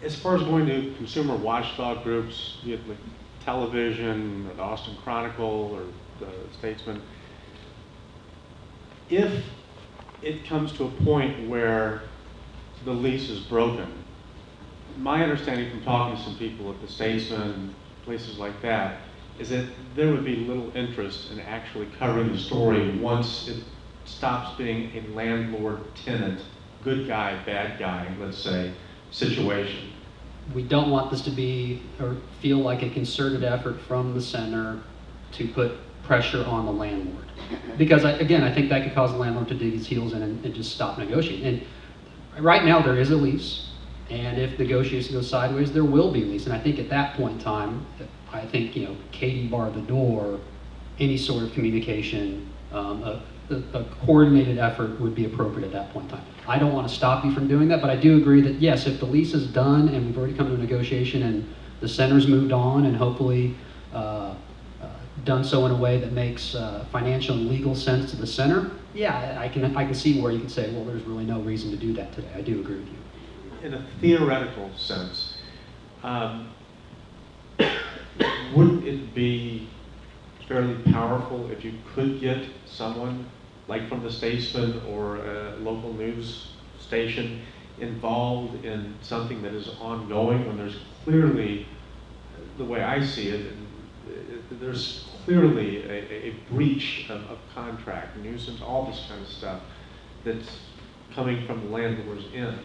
as far as going to consumer watchdog groups, be it like television or the Austin Chronicle or the Statesman, if it comes to a point where the lease is broken, my understanding from talking to some people at the Statesman and places like that is that there would be little interest in actually covering the story once it stops being a landlord-tenant, good guy, bad guy, let's say, situation. We don't want this to be or feel like a concerted effort from the center to put pressure on the landlord. Because again, I think that could cause the landlord to dig his heels in and just stop negotiating. And right now there is a lease, and if negotiations go sideways, there will be a lease. And I think at that point in time, I think, Katie barred the door, any sort of communication, a coordinated effort would be appropriate at that point in time. I don't want to stop you from doing that, but I do agree that yes, if the lease is done and we've already come to a negotiation and the center's moved on and hopefully done so in a way that makes financial and legal sense to the center, yeah, I can see where you could say, well, there's really no reason to do that today. I do agree with you. In a theoretical sense, wouldn't it be fairly powerful if you could get someone like from the Statesman or a local news station involved in something that is ongoing when there's clearly, the way I see it, there's clearly a breach of contract, nuisance, all this kind of stuff that's coming from the landlord's end.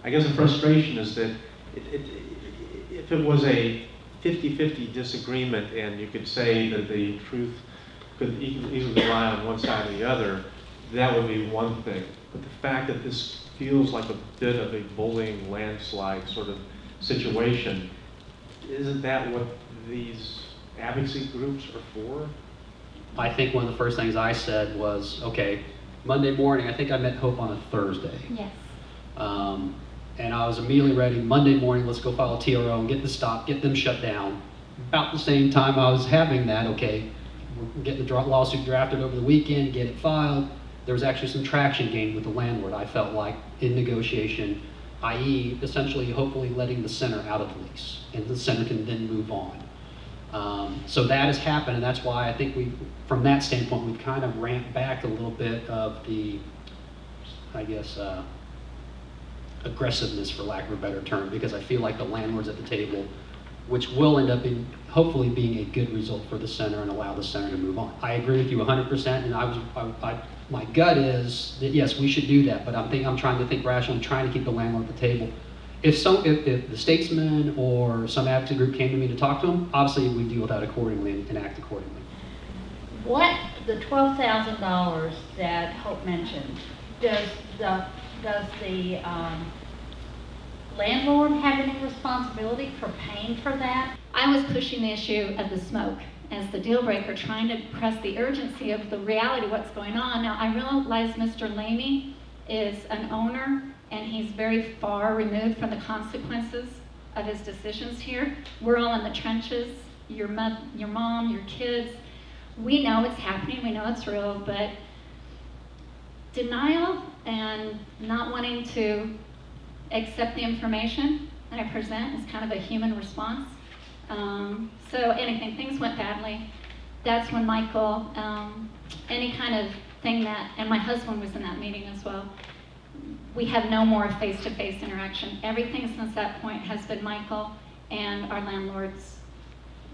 I guess the frustration is that if it was a 50-50 disagreement and you could say that the truth could easily lie on one side or the other, that would be one thing. But the fact that this feels like a bit of a bullying landslide sort of situation, isn't that what these advocacy groups are for? I think one of the first things I said was, okay, Monday morning, I think I met Hope on a Thursday. Yes. And I was immediately ready, Monday morning, let's go file a TRO and get the stop, get them shut down. About the same time I was having that, okay, we're getting the lawsuit drafted over the weekend, get it filed. There was actually some traction gained with the landlord, I felt like, in negotiation, i.e. essentially hopefully letting the center out of the lease, and the center can then move on. So that has happened, and that's why I think from that standpoint, we've kind of ramped back a little bit of the, I guess, aggressiveness, for lack of a better term, because I feel like the landlord's at the table, which will end up hopefully being a good result for the center and allow the center to move on. I agree with you 100%, and my gut is that yes, we should do that, but I'm trying to think rationally, I'm trying to keep the landlord at the table. If the Statesman or some advocacy group came to me to talk to them, obviously we deal with that accordingly and act accordingly. What the $12,000 that Hope mentioned, does the landlord have any responsibility for paying for that? I was pushing the issue of the smoke as the deal breaker, trying to press the urgency of the reality of what's going on. Now, I realize Mr. Laney is an owner and he's very far removed from the consequences of his decisions here. We're all in the trenches, your mom, your kids. We know it's happening, we know it's real, but denial and not wanting to accept the information that I present is kind of a human response. So anything, things went badly. That's when Michael, any kind of thing and my husband was in that meeting as well. We have no more face-to-face interaction. Everything since that point has been Michael and our landlord's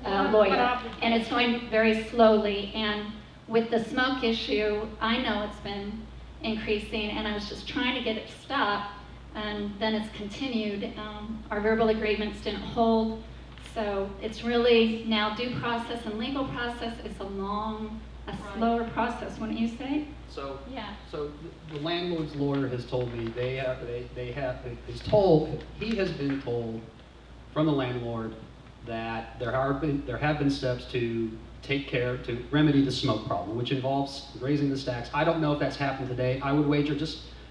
lawyer. And it's going very slowly. And with the smoke issue, I know it's been increasing, and I was just trying to get it to stop, and then it's continued. Our verbal agreements didn't hold, so it's really now due process and legal process is a slower process, wouldn't you say? So yeah. So the landlord's lawyer has told me he has been told from the landlord that there have been steps to take care to remedy the smoke problem, which involves raising the stacks. I don't know if that's happened today. I would wager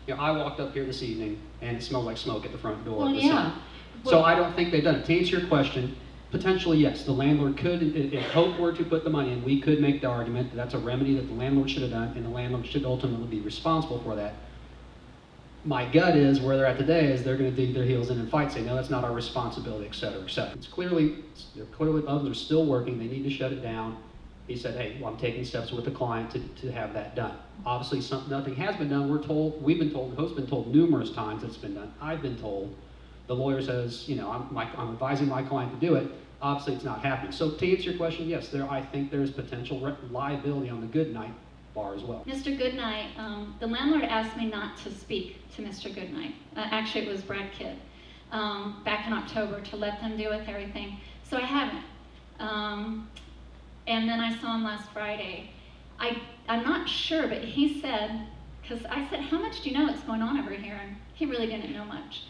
I walked up here this evening and it smelled like smoke at the front door. Well, yeah. So I don't think they've done it. To answer your question, potentially yes, the landlord could, if Hope were to put the money in, we could make the argument that that's a remedy that the landlord should have done, and the landlord should ultimately be responsible for that. my gut is where they're at today is they're going to dig their heels in and fight, say, no, that's not our responsibility, et cetera, et cetera. They're clearly, others are still working, they need to shut it down. He said, hey, well, I'm taking steps with the client to have that done. Obviously, nothing has been done. We've been told, the host's been told numerous times it's been done. I've been told, the lawyer says, you know, I'm advising my client to do it. Obviously, it's not happening. So to answer your question, yes, I think there's potential liability on the Goodnight bar as well. Mr. Goodnight, the landlord asked me not to speak to Mr. Goodnight. Actually, it was Brad Kidd, back in October, to let them deal with everything. So I haven't. And then I saw him last Friday. I'm not sure, but he said, because I said, how much do you know what's going on over here? And he really didn't know much.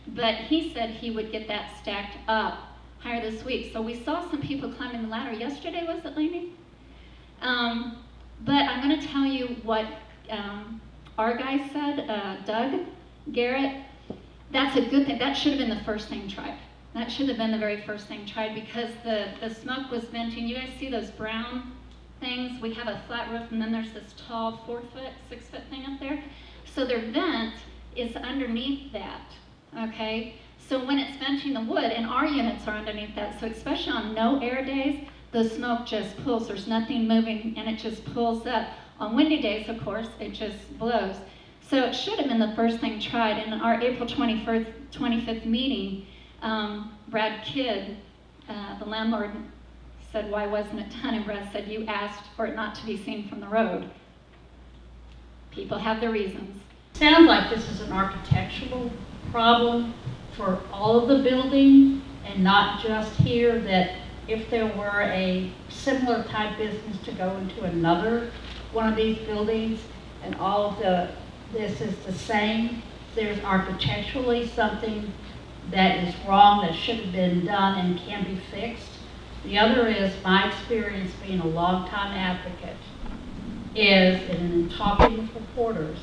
But he said he would get that stacked up higher this week. So we saw some people climbing the ladder yesterday, was it, Lainey? But I'm going to tell you what our guy said, Doug Garrett. That's a good thing. That should have been the first thing tried. That should have been the very first thing tried, because the smoke was venting. You guys see those brown things? We have a flat roof, and then there's this tall 4-foot, 6-foot thing up there. So their vent is underneath that, okay? So when it's venting the wood, and our units are underneath that, so especially on no air days, the smoke just pulls. There's nothing moving, and it just pulls up. On windy days, of course, it just blows. So it should have been the first thing tried. In our April 25th meeting, Brad Kidd, the landlord, said, why wasn't it done? And Brad said, you asked for it not to be seen from the road. People have their reasons. Sounds like this is an architectural problem for all of the buildings, and not just here, that if there were a similar type business to go into another one of these buildings and all of this is the same, there's architecturally something that is wrong that should have been done and can be fixed. The other is my experience being a longtime advocate is, in talking with reporters,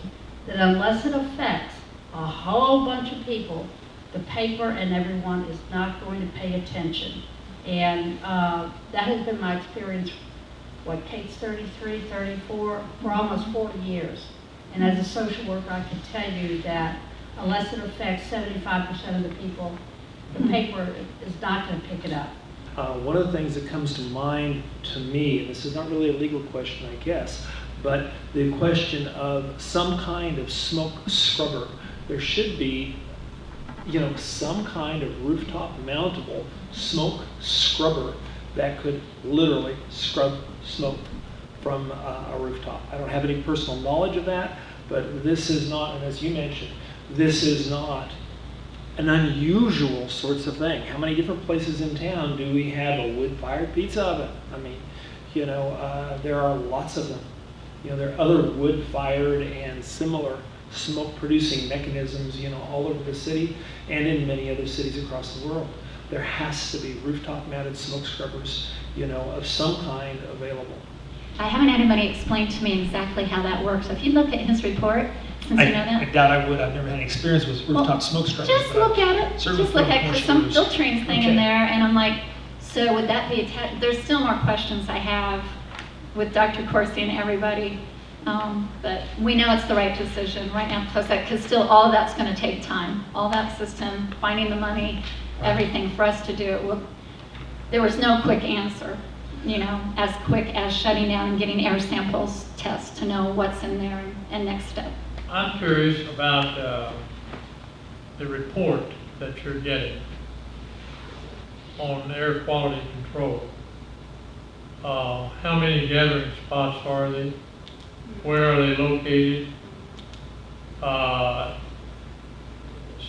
that unless it affects a whole bunch of people, the paper and everyone is not going to pay attention. And that has been my experience, what, Kate's 33, 34, for almost 40 years. And as a social worker, I can tell you that unless it affects 75% of the people, the paper is not going to pick it up. One of the things that comes to mind to me, and this is not really a legal question, I guess, but the question of some kind of smoke scrubber. There should be, you know, some kind of rooftop mountable smoke scrubber that could literally scrub smoke from a rooftop. I don't have any personal knowledge of that, but this is not, and as you mentioned, this is not an unusual sorts of thing. How many different places in town do we have a wood-fired pizza oven? I mean, you know, there are lots of them. You know, there are other wood-fired and similar smoke-producing mechanisms, you know, all over the city and in many other cities across the world. There has to be rooftop-mounted smoke scrubbers, you know, of some kind available. I haven't had anybody explain to me exactly how that works. If you look at his report, since you know that. I doubt I would. I've never had any experience with rooftop smoke scrubbers. Just look at it. Just look at it. There's some filtering filtering thing in there, and I'm like, so would that be attached? There's still more questions I have with Dr. Corsi and everybody, but we know it's the right decision right now to close that, because still all of that's going to take time. All that system, finding the money, everything for us to do it. There was no quick answer, you know, as quick as shutting down and getting air samples tests to know what's in there and next step. I'm curious about the report that you're getting on air quality control. How many gathering spots are they? Where are they located?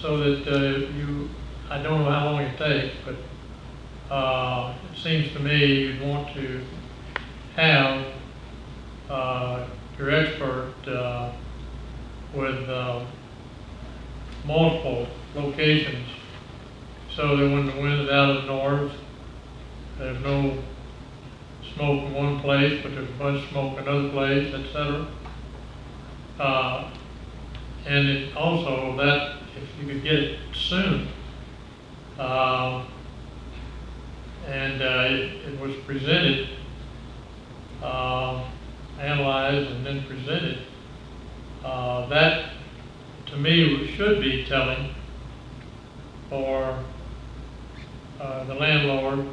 So that I don't know how long it takes, but it seems to me you'd want to have your expert with multiple locations, so that when the wind is out of the north, there's no smoke in one place, but there's a bunch of smoke in another place, etc. And it also, that if you could get it soon, and it was presented, analyzed and then presented, that to me, should be telling for the landlord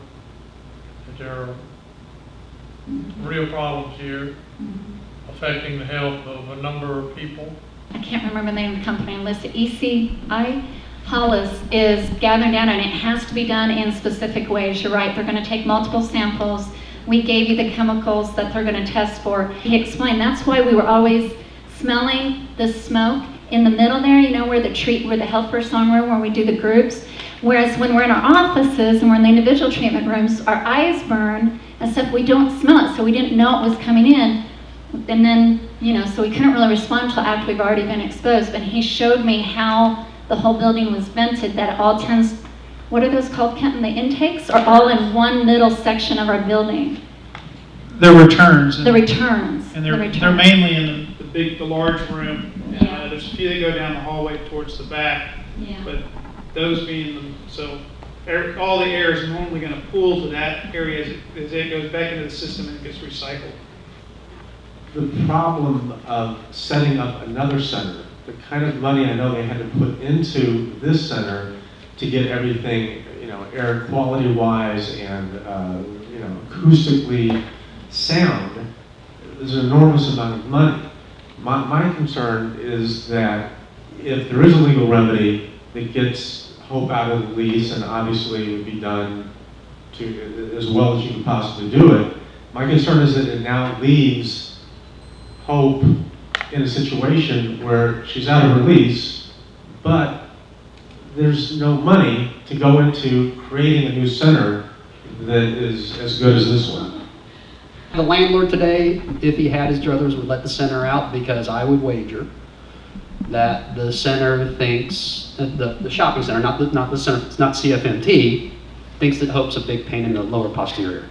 that there are real problems here affecting the health of a number of people. I can't remember the name of the company, unless the ECI, Hollis is gathering data, and it has to be done in specific ways. You're right, they're going to take multiple samples. We gave you the chemicals that they're going to test for. He explained that's why we were always smelling the smoke in the middle there, you know, where the health first song room, where we do the groups. Whereas when we're in our offices and we're in the individual treatment rooms, our eyes burn and stuff, we don't smell it, so we didn't know it was coming in. And then, you know, so we couldn't really respond until after we've already been exposed. But he showed me how the whole building was vented, that it all tends, what are those called, Kenton? The intakes are all in one little section of our building. The returns. The returns. And the they're returns. mainly in the large room. And, Yeah. there's a few that go down the hallway towards the back. Yeah. But those being, all the air is normally going to pool to that area as it goes back into the system and it gets recycled. The problem of setting up another center, the kind of money I know they had to put into this center to get everything, you know, air quality wise and, you know, acoustically sound, there's an enormous amount of money. My concern is that if there is a legal remedy that gets Hope out of the lease, and obviously it would be done to as well as you can possibly do it, my concern is that it now leaves Hope in a situation where she's out of her lease, but there's no money to go into creating a new center that is as good as this one. The landlord today, if he had his druthers, would let the center out, because I would wager that the center thinks, the shopping center, not the center, it's not CFMT, thinks that Hope's a big pain in the lower posterior.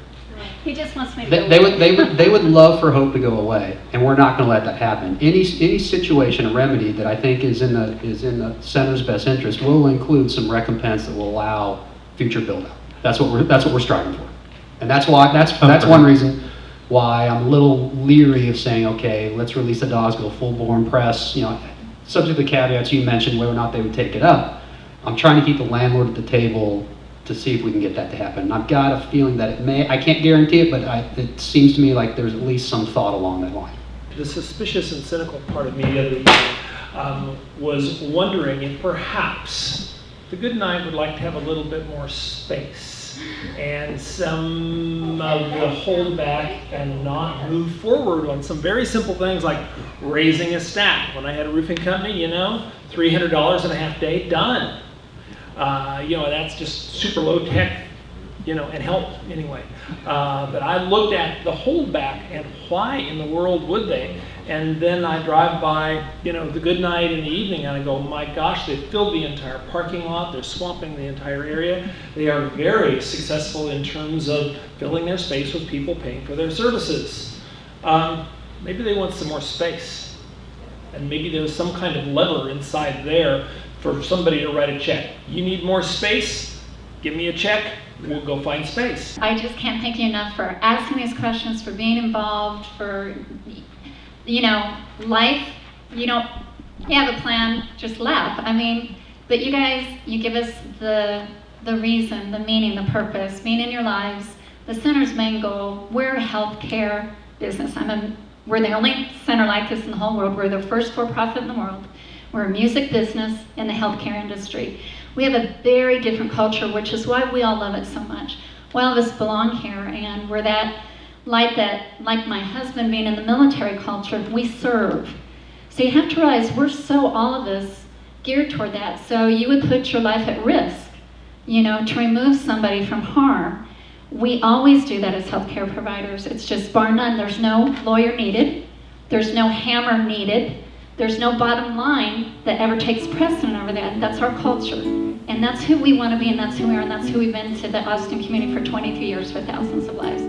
He just wants me to They would love for Hope to go away, and we're not going to let that happen. Any situation, a remedy that I think is in the center's best interest will include some recompense that will allow future build out. That's what we're striving for, and that's one reason why I'm a little leery of saying, okay, let's release the dogs, go full bore press. You know, subject to the caveats you mentioned, whether or not they would take it up. I'm trying to keep the landlord at the table to see if we can get that to happen. And I've got a feeling that it may, I can't guarantee it, but it seems to me like there's at least some thought along that line. The suspicious and cynical part of me the other day was wondering if perhaps the Good Night would like to have a little bit more space and some of the hold back and not move forward on some very simple things like raising a stack. When I had a roofing company, you know, $300 in a half day, done. You know, that's just super low tech, you know, and help anyway. But I looked at the holdback and why in the world would they? And then I drive by, you know, the Good Night in the evening and I go, my gosh, they've filled the entire parking lot. They're swamping the entire area. They are very successful in terms of filling their space with people paying for their services. Maybe they want some more space. And maybe there's some kind of lever inside there for somebody to write a check. You need more space? Give me a check. We'll go find space. I just can't thank you enough for asking these questions, for being involved, for, you know, life, you have a plan, just laugh. I mean, but you guys, you give us the reason, the meaning, the purpose, being in your lives, the center's main goal. We're a healthcare business. We're the only center like this in the whole world. We're the first for-profit in the world. We're a music business in the healthcare industry. We have a very different culture, which is why we all love it so much. All of us belong here, and we're like my husband being in the military culture, we serve. So you have to realize we're so, all of us, geared toward that. So you would put your life at risk, you know, to remove somebody from harm. We always do that as healthcare providers. It's just bar none. There's no lawyer needed. There's no hammer needed. There's no bottom line that ever takes precedent over that. That's our culture. And that's who we want to be, and that's who we are, and that's who we've been to the Austin community for 23 years for thousands of lives.